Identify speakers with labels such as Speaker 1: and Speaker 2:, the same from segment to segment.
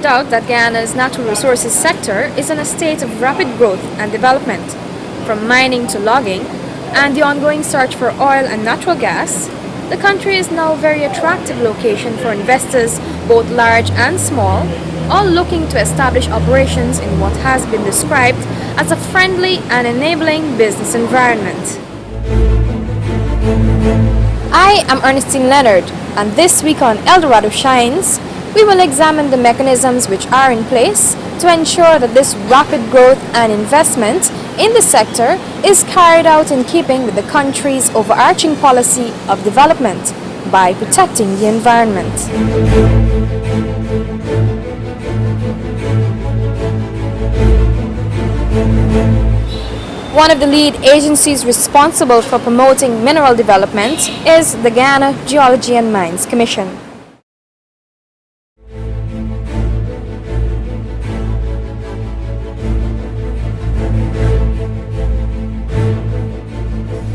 Speaker 1: doubt that Guyana's natural resources sector is in a state of rapid growth and development. From mining to logging and the ongoing search for oil and natural gas, the country is now a very attractive location for investors, both large and small, all looking to establish operations in what has been described as a friendly and enabling business environment. I am Ernestine Leonard, and this week on Eldorado Shines, we will examine the mechanisms which are in place to ensure that this rapid growth and investment in the sector is carried out in keeping with the country's overarching policy of development by protecting the environment. One of the lead agencies responsible for promoting mineral development is the Guyana Geology and Mines Commission.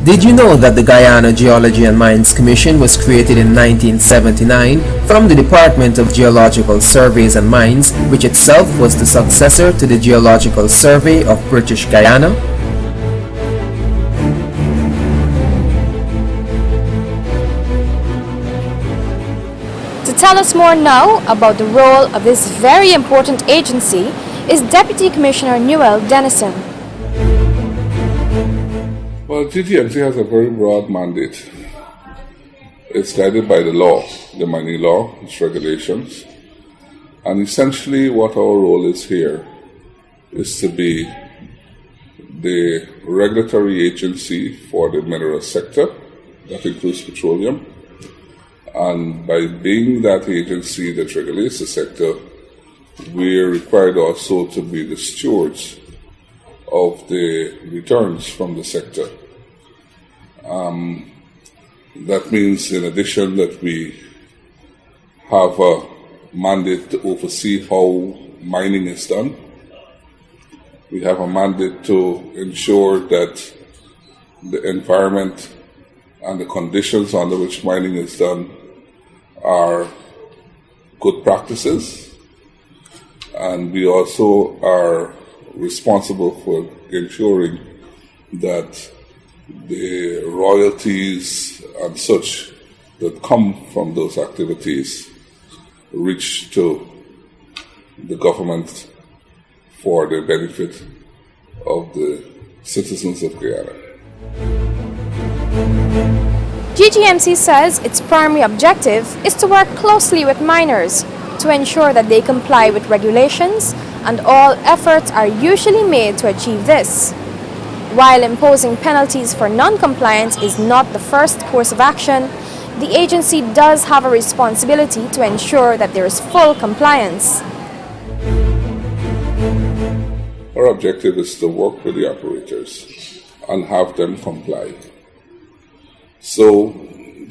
Speaker 2: Did you know that the Guyana Geology and Mines Commission was created in 1979 from the Department of Geological Surveys and Mines, which itself was the successor to the Geological Survey of British Guyana?
Speaker 1: To tell us more now about the role of this very important agency is Deputy Commissioner Newell Dennison.
Speaker 3: Well, GGMC has a very broad mandate. It's guided by the law, the mining law, its regulations. And essentially what our role is here is to be the regulatory agency for the mineral sector, that includes petroleum. And by being that agency that regulates the sector, we are required also to be the stewards of the returns from the sector. That means, in addition, that we have a mandate to oversee how mining is done. We have a mandate to ensure that the environment and the conditions under which mining is done are good practices. And we also are responsible for ensuring that the royalties and such that come from those activities reach to the government for the benefit of the citizens of Guyana.
Speaker 1: GGMC says its primary objective is to work closely with miners to ensure that they comply with regulations, and all efforts are usually made to achieve this. While imposing penalties for non-compliance is not the first course of action, the agency does have a responsibility to ensure that there is full compliance.
Speaker 3: Our objective is to work with the operators and have them comply. So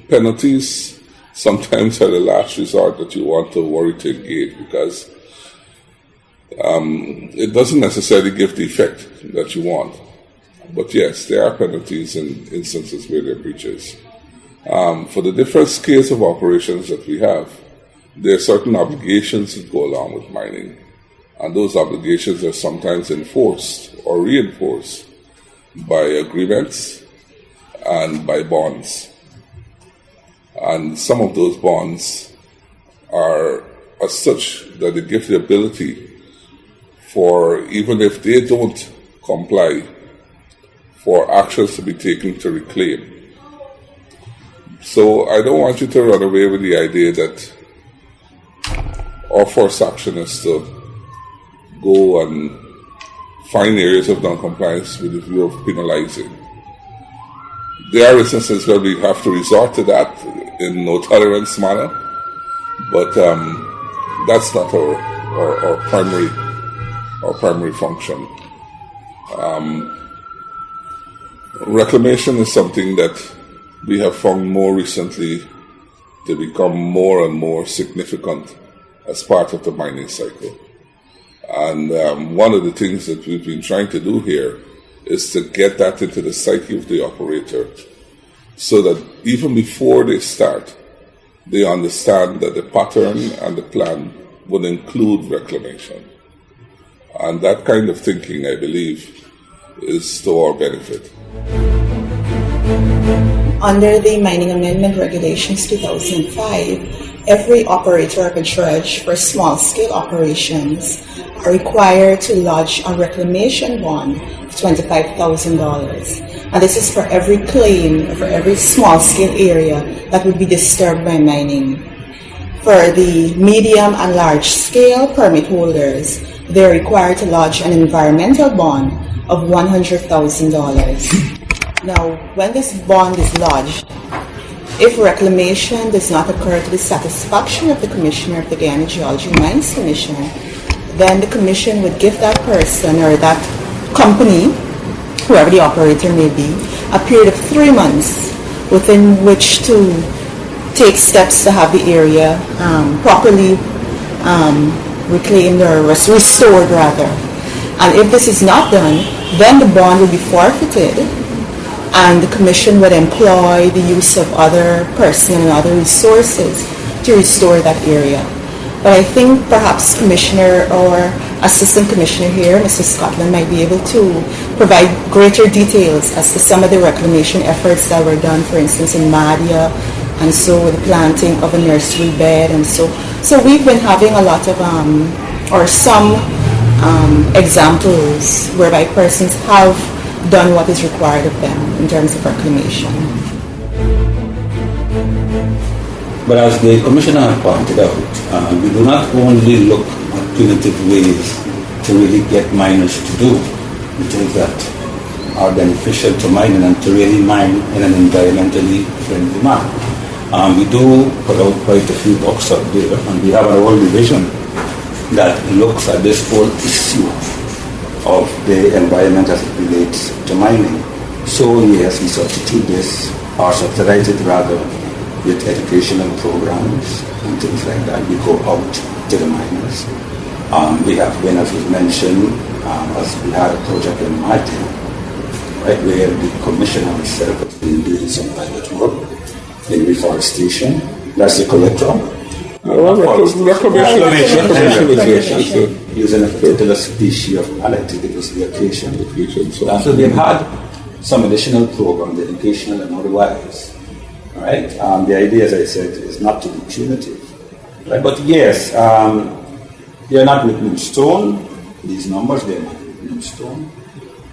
Speaker 3: penalties sometimes are the last resort that you want to worry to engage, because it doesn't necessarily give the effect that you want. But yes, there are penalties in instances where there are breaches. For the different scales of operations that we have, there are certain obligations that go along with mining. And those obligations are sometimes enforced or reinforced by agreements and by bonds. And some of those bonds are as such that they give the ability for, even if they don't comply, for actions to be taken to reclaim. So I don't want you to run away with the idea that our first action is to go and find areas of non-compliance with the view of penalizing. There are instances where we have to resort to that in no tolerance manner, but that's not our primary function. Reclamation is something that we have found more recently to become more and more significant as part of the mining cycle. And one of the things that we've been trying to do here is to get that into the psyche of the operator, so that even before they start, they understand that the pattern and the plan would include reclamation. And that kind of thinking, I believe, is to our benefit.
Speaker 4: Under the Mining Amendment Regulations 2005, every operator of a dredge for small-scale operations are required to lodge a reclamation bond of $25,000. And this is for every claim, for every small-scale area that would be disturbed by mining. For the medium and large-scale permit holders, they're required to lodge an environmental bond of $100,000. Now, when this bond is lodged, if reclamation does not occur to the satisfaction of the Commissioner of the Guyana Geology and Mines Commission, then the Commission would give that person or that company, whoever the operator may be, a period of 3 months within which to take steps to have the area properly reclaimed or restored rather. And if this is not done, then the bond will be forfeited and the Commission would employ the use of other personnel and other resources to restore that area. But I think perhaps Commissioner or Assistant Commissioner here, Mr. Scotland, might be able to provide greater details as to some of the reclamation efforts that were done, for instance, in Madia, and so the planting of a nursery bed, and so we've been having a lot of some examples whereby persons have done what is required of them in terms of reclamation.
Speaker 5: But as the Commissioner pointed out, we do not only look at punitive ways to really get miners to do the things that are beneficial to mining and to really mine in an environmentally friendly manner. We do put out quite a few books out there, and we have a whole division that looks at this whole issue of the environment as it relates to mining. So yes, we substitute this, or subsidize it rather, with educational programs and things like that. We go out to the miners. We have been, as was mentioned, as we had a project in Martin, right, where the Commissioner himself has been doing some private work in reforestation. That's the collector. Reclamation. Using a particular species of pallet to give us the occasion. So they've had some additional programs, educational and otherwise. Right? The idea, as I said, is not to be punitive. Right? But yes, they are not written in stone. These numbers, they are not written in stone.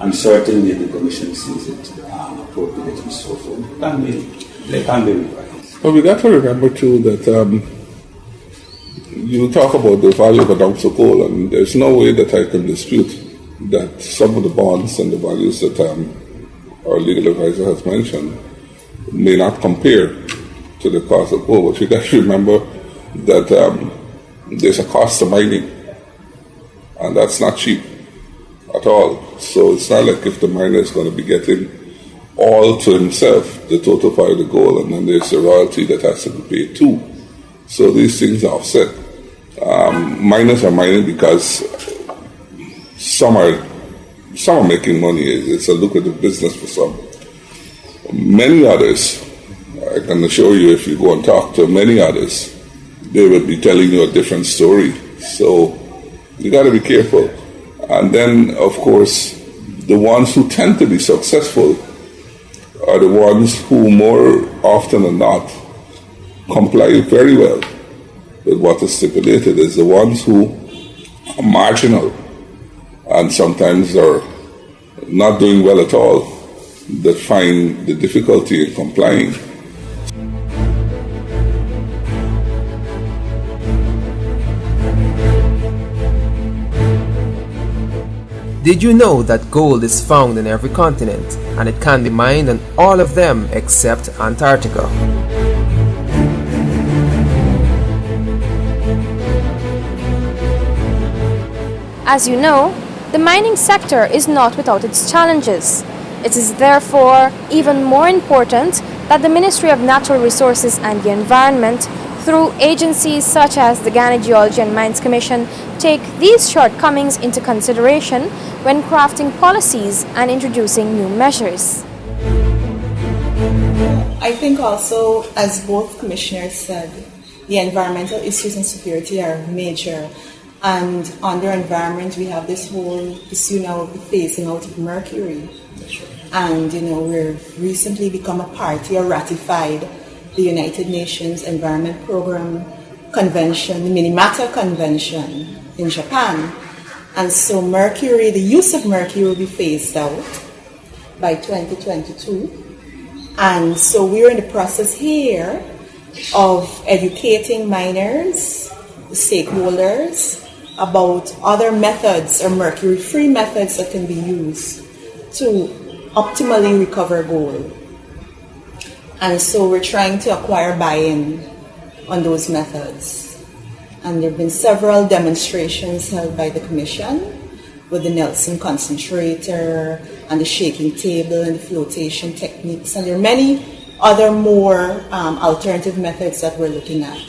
Speaker 5: And certainly the Commission sees it appropriate and so forth. They can be revised.
Speaker 3: Well, we got to remember too that you talk about the value of an ounce of gold, and there's no way that I can dispute that some of the bonds and the values that our legal advisor has mentioned may not compare to the cost of gold. But you got to remember that there's a cost to mining, and that's not cheap at all. So it's not like if the miner is going to be getting all to himself, the total value of the gold, and then there's a royalty that has to be paid too. So these things are offset. Miners are mining because some are making money. It's a lucrative business for some. Many others, I can assure you, if you go and talk to many others, they will be telling you a different story. So you got to be careful. And then, of course, the ones who tend to be successful are the ones who more often than not comply very well with what is stipulated. Is the ones who are marginal and sometimes are not doing well at all that find the difficulty in complying.
Speaker 2: Did you know that gold is found in every continent and it can be mined on all of them except Antarctica?
Speaker 1: As you know, the mining sector is not without its challenges. It is therefore even more important that the Ministry of Natural Resources and the Environment, through agencies such as the Guyana Geology and Mines Commission, take these shortcomings into consideration when crafting policies and introducing new measures.
Speaker 4: I think also, as both commissioners said, The environmental issues and security are major. And under environment, we have this whole issue now of the phasing out of mercury. And, we've recently become a party or ratified the United Nations Environment Program Convention, the Minamata Convention in Japan. And so mercury, the use of mercury will be phased out by 2022. And so we're in the process here of educating miners, stakeholders, about other methods or mercury-free methods that can be used to optimally recover gold. And so we're trying to acquire buy-in on those methods. And there have been several demonstrations held by the Commission with the Nelson concentrator and the shaking table and the flotation techniques. And there are many other more alternative methods that we're looking at.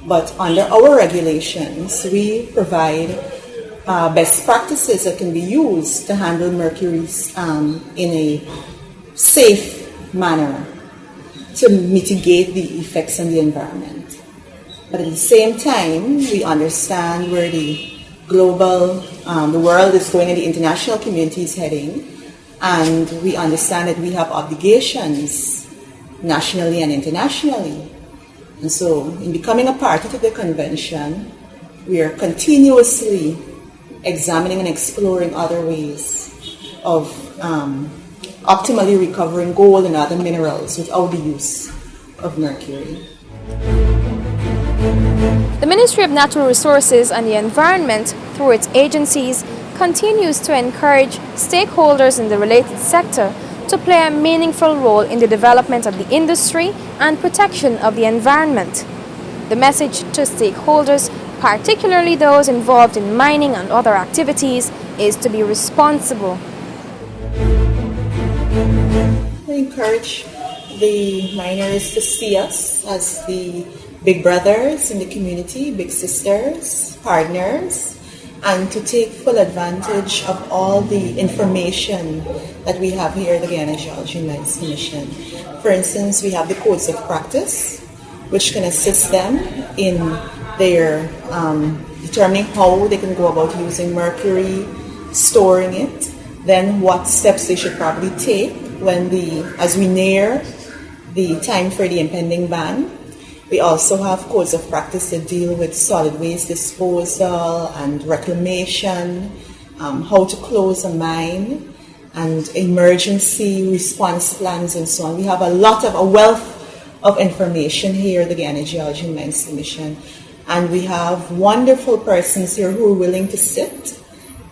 Speaker 4: But under our regulations, we provide best practices that can be used to handle mercuries in a safe manner to mitigate the effects on the environment. But at the same time, we understand where the global, the world is going and the international community is heading, and we understand that we have obligations nationally and internationally. And so, in becoming a party to the convention, we are continuously examining and exploring other ways of optimally recovering gold and other minerals without the use of mercury.
Speaker 1: The Ministry of Natural Resources and the Environment, through its agencies, continues to encourage stakeholders in the related sector to play a meaningful role in the development of the industry and protection of the environment. The message to stakeholders, particularly those involved in mining and other activities, is to be responsible.
Speaker 4: We encourage the miners to see us as the big brothers in the community, big sisters, partners, and to take full advantage of all the information that we have here at the Guyana Geology and Mines Commission. For instance, we have the codes of practice, which can assist them in their determining how they can go about using mercury, storing it, then what steps they should probably take as we near the time for the impending ban. We also have codes of practice that deal with solid waste disposal and reclamation, how to close a mine, and emergency response plans and so on. We have a wealth of information here at the Guyana Geology and Mines Commission. And we have wonderful persons here who are willing to sit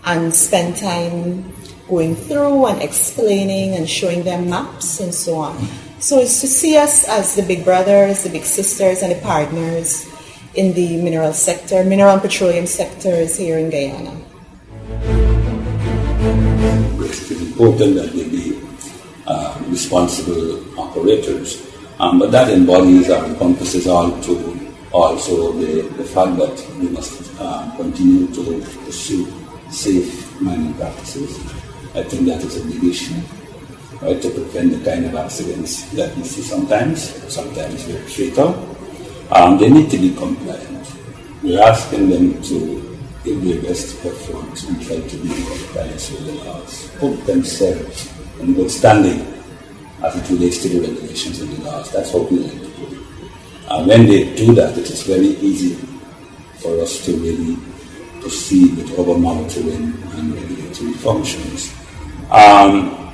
Speaker 4: and spend time going through and explaining and showing them maps and so on. So it's to see us as the big brothers, the big sisters, and the partners in the mineral sector, mineral and petroleum sectors here in Guyana.
Speaker 5: It's important that they be responsible operators, but that embodies or encompasses also the fact that we must continue to pursue safe mining practices. I think that is a big issue. Right, to prevent the kind of accidents that we see sometimes they're fatal. They need to be compliant. We're asking them to give their best effort and try to be in compliance with the laws, put themselves in good standing as it relates to the regulations and the laws. That's what we like to do. When they do that, it is very easy for us to really proceed with our monitoring and regulatory functions.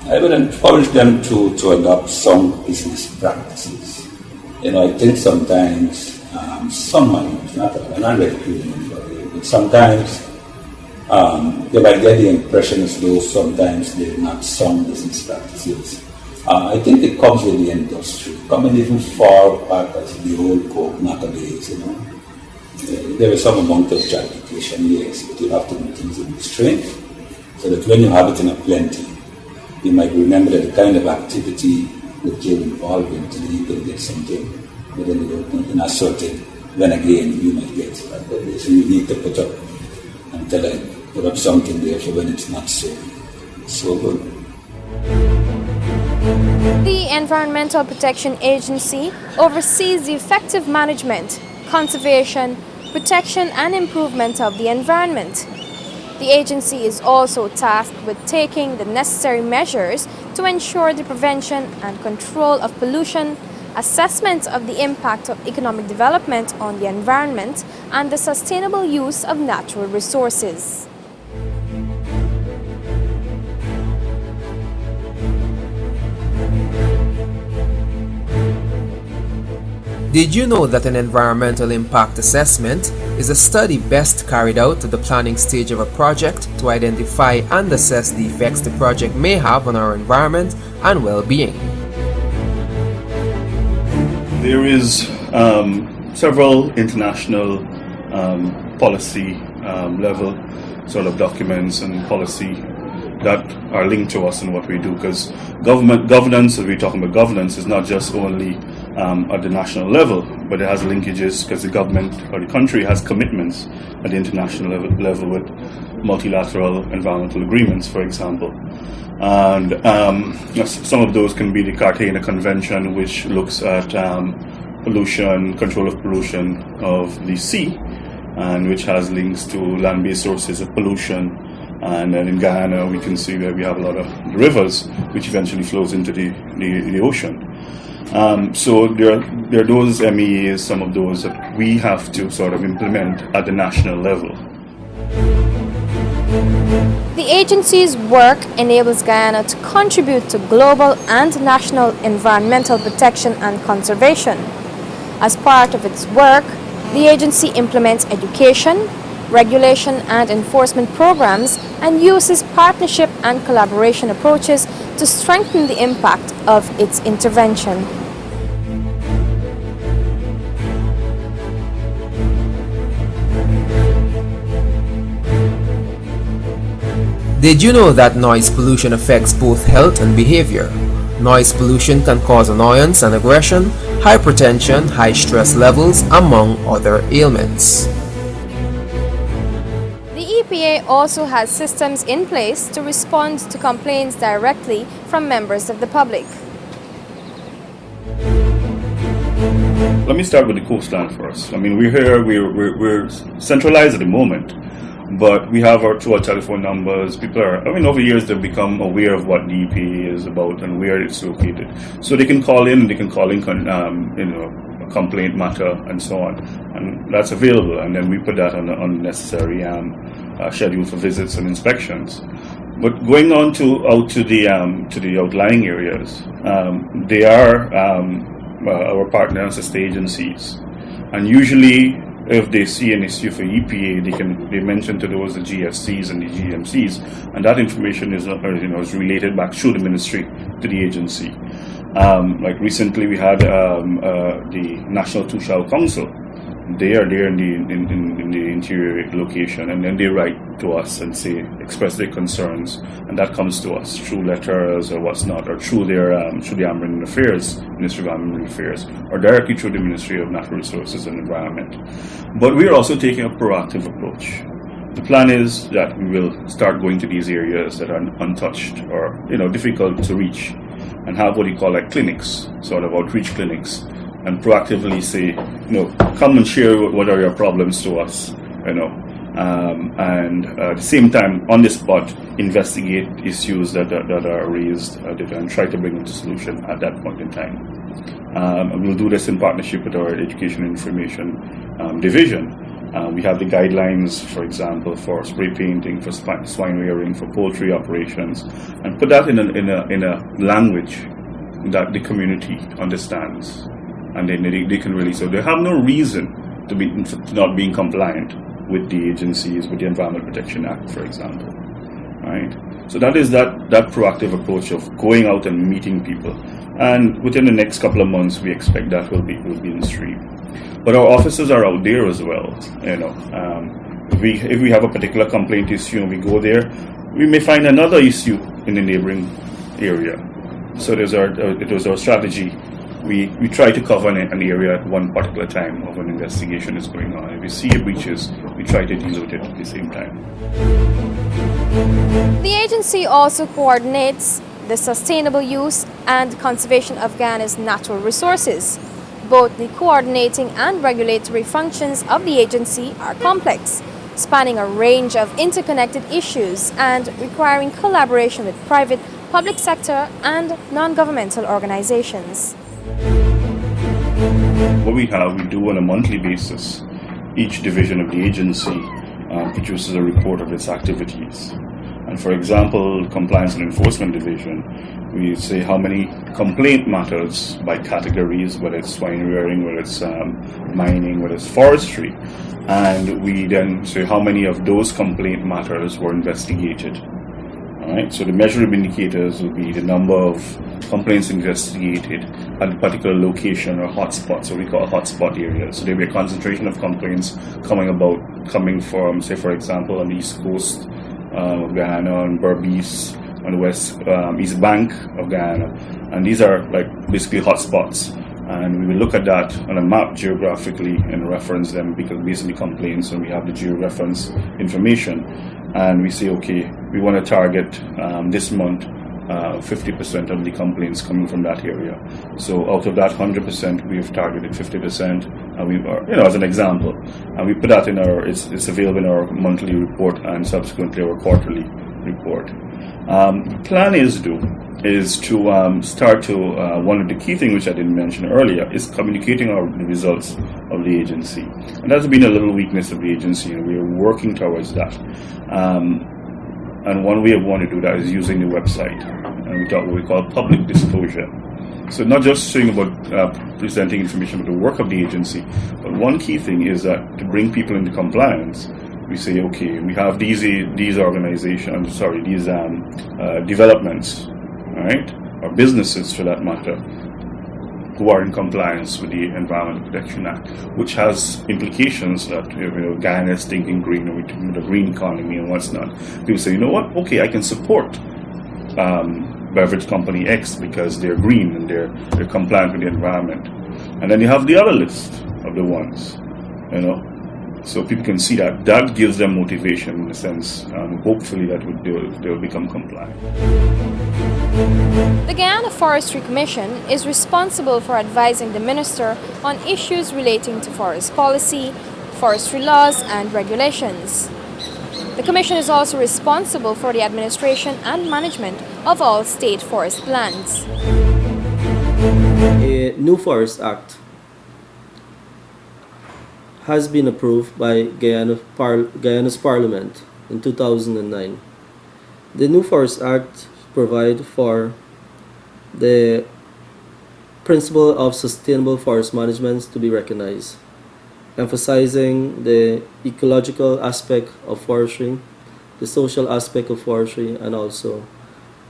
Speaker 5: I would encourage them to adopt some business practices. I think sometimes some miners, not all, I'm not recommending for you, but sometimes they might get the impression as though sometimes they're not sound business practices. I think it comes with the industry, coming even far back as the old coke matter days, There is some amount of justification, yes, but you have to do things in restraint, so that when you have it in a plenty, you might remember that the kind of activity that you're involved in today, you can get something within in a certain, then again you might get that. So you need to put up something there for when it's not so good.
Speaker 1: The Environmental Protection Agency oversees the effective management, conservation, protection and improvement of the environment. The agency is also tasked with taking the necessary measures to ensure the prevention and control of pollution, assessment of the impact of economic development on the environment, and the sustainable use of natural resources.
Speaker 2: Did you know that an environmental impact assessment is a study best carried out at the planning stage of a project to identify and assess the effects the project may have on our environment and well-being?
Speaker 6: There is several international policy level sort of documents and policy that are linked to us and what we do, because governance, as we're talking about governance, is not just only at the national level, but it has linkages because the government or the country has commitments at the international level with multilateral environmental agreements, for example. And some of those can be the Cartagena Convention, which looks at pollution, control of pollution of the sea, and which has links to land-based sources of pollution. And then in Guyana, we can see where we have a lot of rivers, which eventually flows into the ocean. So there are those MEAs, some of those that we have to sort of implement at the national level.
Speaker 1: The agency's work enables Guyana to contribute to global and national environmental protection and conservation. As part of its work, the agency implements education, regulation and enforcement programs and uses partnership and collaboration approaches to strengthen the impact of its intervention.
Speaker 2: Did you know that noise pollution affects both health and behavior? Noise pollution can cause annoyance and aggression, hypertension, high stress levels, among other ailments.
Speaker 1: The EPA also has systems in place to respond to complaints directly from members of the public.
Speaker 6: Let me start with the coastline first. I mean, we're centralized at the moment, but we have our telephone numbers. People are, over the years they've become aware of what the EPA is about and where it's located. So they can call in, a complaint matter and so on. And that's available. And then we put that on the necessary schedule for visits and inspections. But going on out to the outlying areas, they are our partners as the agencies. And usually, if they see an issue for EPA, they mention to those the GFCs and the GMCs, and that information is related back through the ministry to the agency. Like recently, we had the National Tushal Council. They are there in the interior location, and then they write to us and express their concerns, and that comes to us through letters or what's not, or through the Amberlin Affairs, Ministry of Amberlin Affairs, or directly through the Ministry of Natural Resources and Environment. But we are also taking a proactive approach. The plan is that we will start going to these areas that are untouched or difficult to reach, and have what we call like clinics, sort of outreach clinics, and proactively say, come and share what are your problems to us, and at the same time, on the spot, investigate issues that are raised and try to bring them to solution at that point in time. And we'll do this in partnership with our Education and Information Division. We have the guidelines, for example, for spray painting, for swine rearing, for poultry operations, and put that in a language that the community understands. And then they can really, so they have no reason to not being compliant with the agencies, with the Environment Protection Act, for example, right? So that is that proactive approach of going out and meeting people, and within the next couple of months, we expect that will be in stream. But our officers are out there as well, If we have a particular complaint issue and we go there, we may find another issue in the neighboring area. So it was our strategy. We try to cover an area at one particular time of an investigation is going on. If we see breaches, we try to deal with it at the same time.
Speaker 1: The agency also coordinates the sustainable use and conservation of Guyana's natural resources. Both the coordinating and regulatory functions of the agency are complex, spanning a range of interconnected issues and requiring collaboration with private, public sector, and non-governmental organizations.
Speaker 6: What we do on a monthly basis. Each division of the agency produces a report of its activities. And for example, Compliance and Enforcement Division, we say how many complaint matters by categories, whether it's swine rearing, whether it's mining, whether it's forestry. And we then say how many of those complaint matters were investigated. All right, so the measurable indicators will be the number of complaints investigated at a particular location or hotspot, so we call hotspot areas. So there will be a concentration of complaints coming from, say, for example, on the east coast of Guyana, on Berbice, on the west east bank of Guyana, and these are like basically hotspots. And we will look at that on a map geographically and reference them because based on the complaints, and we have the geo-reference information, and we say, okay, we want to target this month 50% of the complaints coming from that area. So out of that 100%, we have targeted 50%, and we are, as an example, and we put that in it's available in our monthly report and subsequently our quarterly report. The plan is to start to, one of the key things which I didn't mention earlier is communicating the results of the agency. And that's been a little weakness of the agency, and we are working towards that. And one way I want to do that is using the website, and we talk what we call public disclosure. So not just saying about presenting information about the work of the agency, but one key thing is that to bring people into compliance, we say, okay, we have these organizations, these developments, right, or businesses for that matter, who are in compliance with the Environmental Protection Act, which has implications that, Guyana is thinking green, or the green economy and what's not. People say, you know what, okay, I can support beverage company X because they're green and they're compliant with the environment. And then you have the other list of the ones, so people can see that gives them motivation in a sense. Hopefully that they'll become compliant.
Speaker 1: The Guyana Forestry Commission is responsible for advising the Minister on issues relating to forest policy, forestry laws and regulations. The Commission is also responsible for the administration and management of all state forest lands.
Speaker 7: A new Forest Act has been approved by Guyana's Parliament in 2009. The new Forest Act provides for the principle of sustainable forest management to be recognized, emphasizing the ecological aspect of forestry, the social aspect of forestry, and also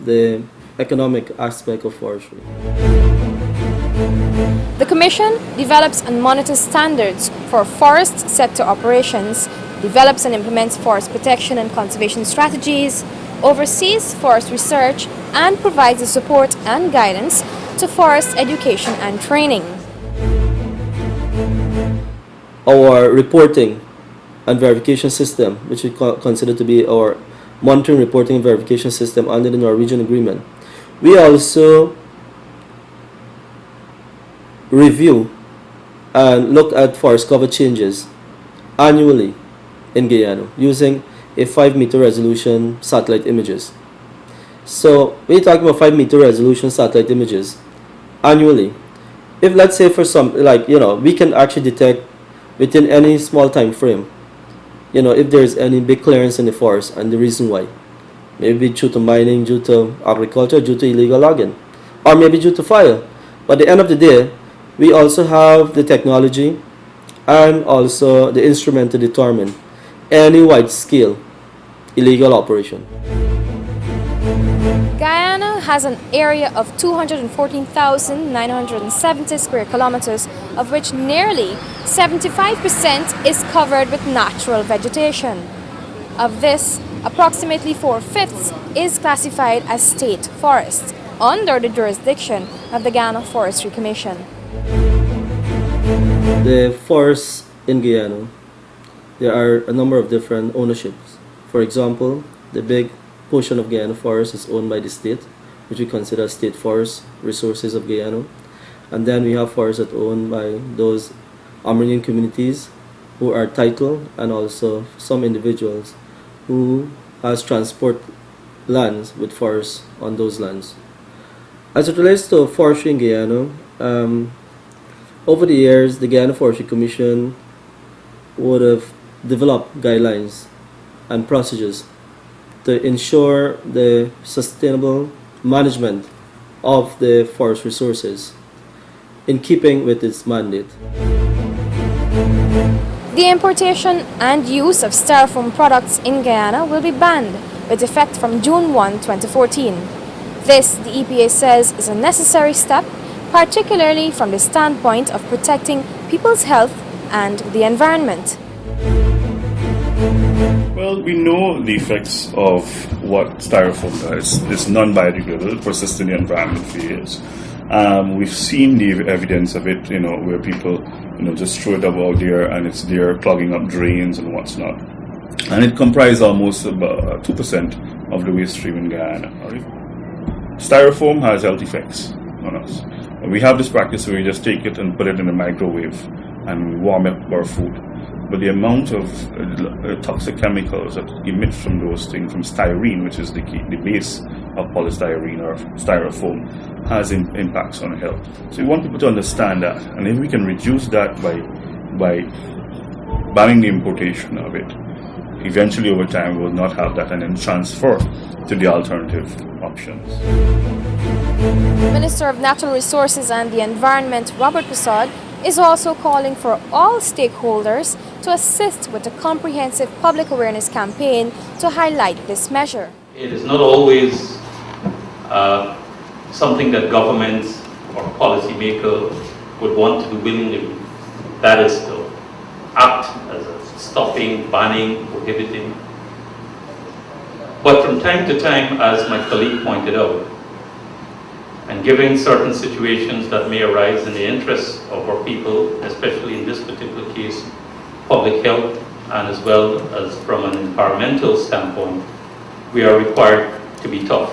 Speaker 7: the economic aspect of forestry.
Speaker 1: The Commission develops and monitors standards for forest sector operations, develops and implements forest protection and conservation strategies, oversees forest research, and provides the support and guidance to forest education and training.
Speaker 7: Our reporting and verification system, which we consider to be our monitoring, reporting, and verification system under the Norwegian Agreement, we also review and look at forest cover changes annually in Guyana using a 5-meter resolution satellite images. So when you're talking about 5-meter resolution satellite images annually, if let's say for some, we can actually detect within any small time frame, if there's any big clearance in the forest and the reason why. Maybe due to mining, due to agriculture, due to illegal logging, or maybe due to fire. But at the end of the day, we also have the technology and also the instrument to determine any wide-scale illegal operation.
Speaker 1: Guyana has an area of 214,970 square kilometers, of which nearly 75% is covered with natural vegetation. Of this, approximately 4/5 is classified as state forest under the jurisdiction of the Guyana Forestry Commission.
Speaker 7: The forests in Guyana, there are a number of different ownerships. For example, the big portion of Guyana forest is owned by the state, which we consider state forest resources of Guyana. And then we have forests that are owned by those Amerindian communities who are titled, and also some individuals who has transport lands with forests on those lands. As it relates to forestry in Guyana, over the years, the Guyana Forestry Commission would have developed guidelines and procedures to ensure the sustainable management of the forest resources in keeping with its mandate.
Speaker 1: The importation and use of styrofoam products in Guyana will be banned with effect from June 1, 2014. This, the EPA says, is a necessary step, particularly from the standpoint of protecting people's health and the environment.
Speaker 6: Well, we know the effects of what styrofoam does. It's non-biodegradable, persists in the environment for years. We've seen the evidence of it, where people, just throw it out there and it's there clogging up drains and what's not. And it comprises almost about 2% of the waste stream in Guyana. Styrofoam has health effects on us. We have this practice where we just take it and put it in the microwave and we warm up our food. But the amount of toxic chemicals that emit from those things, from styrene, which is the base of polystyrene or styrofoam, has impacts on health. So we want people to understand that, and if we can reduce that by banning the importation of it, eventually over time we will not have that and then transfer to the alternative options.
Speaker 1: Minister of Natural Resources and the Environment, Robert Prasad, is also calling for all stakeholders to assist with a comprehensive public awareness campaign to highlight this measure.
Speaker 8: It is not always something that governments or policymakers would want to do willingly. That is to act as a stopping, banning, prohibiting. But from time to time, as my colleague pointed out, and given certain situations that may arise in the interests of our people, especially in this particular case, public health, and as well as from an environmental standpoint, we are required to be tough.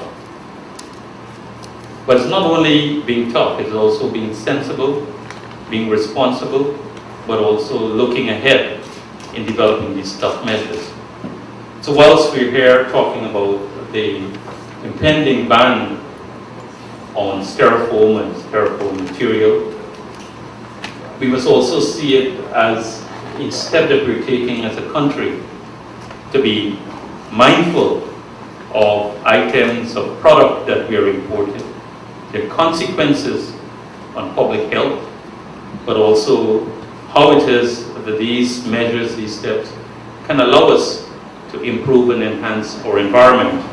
Speaker 8: But it's not only being tough, it's also being sensible, being responsible, but also looking ahead in developing these tough measures. So whilst we're here talking about the impending ban on styrofoam and styrofoam material, we must also see it as a step that we're taking as a country to be mindful of items of product that we are importing, their consequences on public health, but also how it is that these measures, these steps, can allow us to improve and enhance our environment.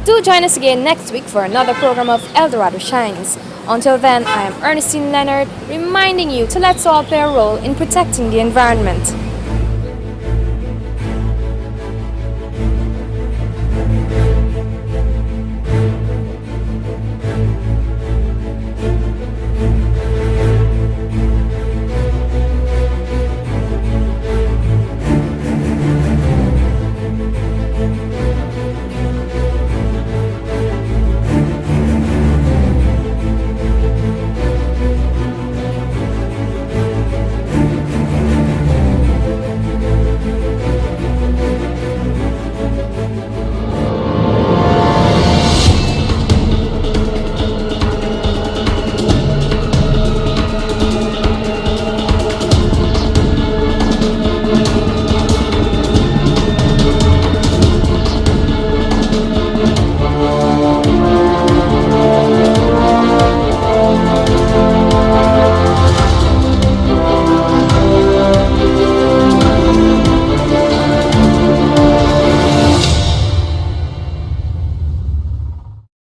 Speaker 1: Do join us again next week for another program of El Dorado Shines. Until then, I am Ernestine Leonard, reminding you to let's all play a role in protecting the environment.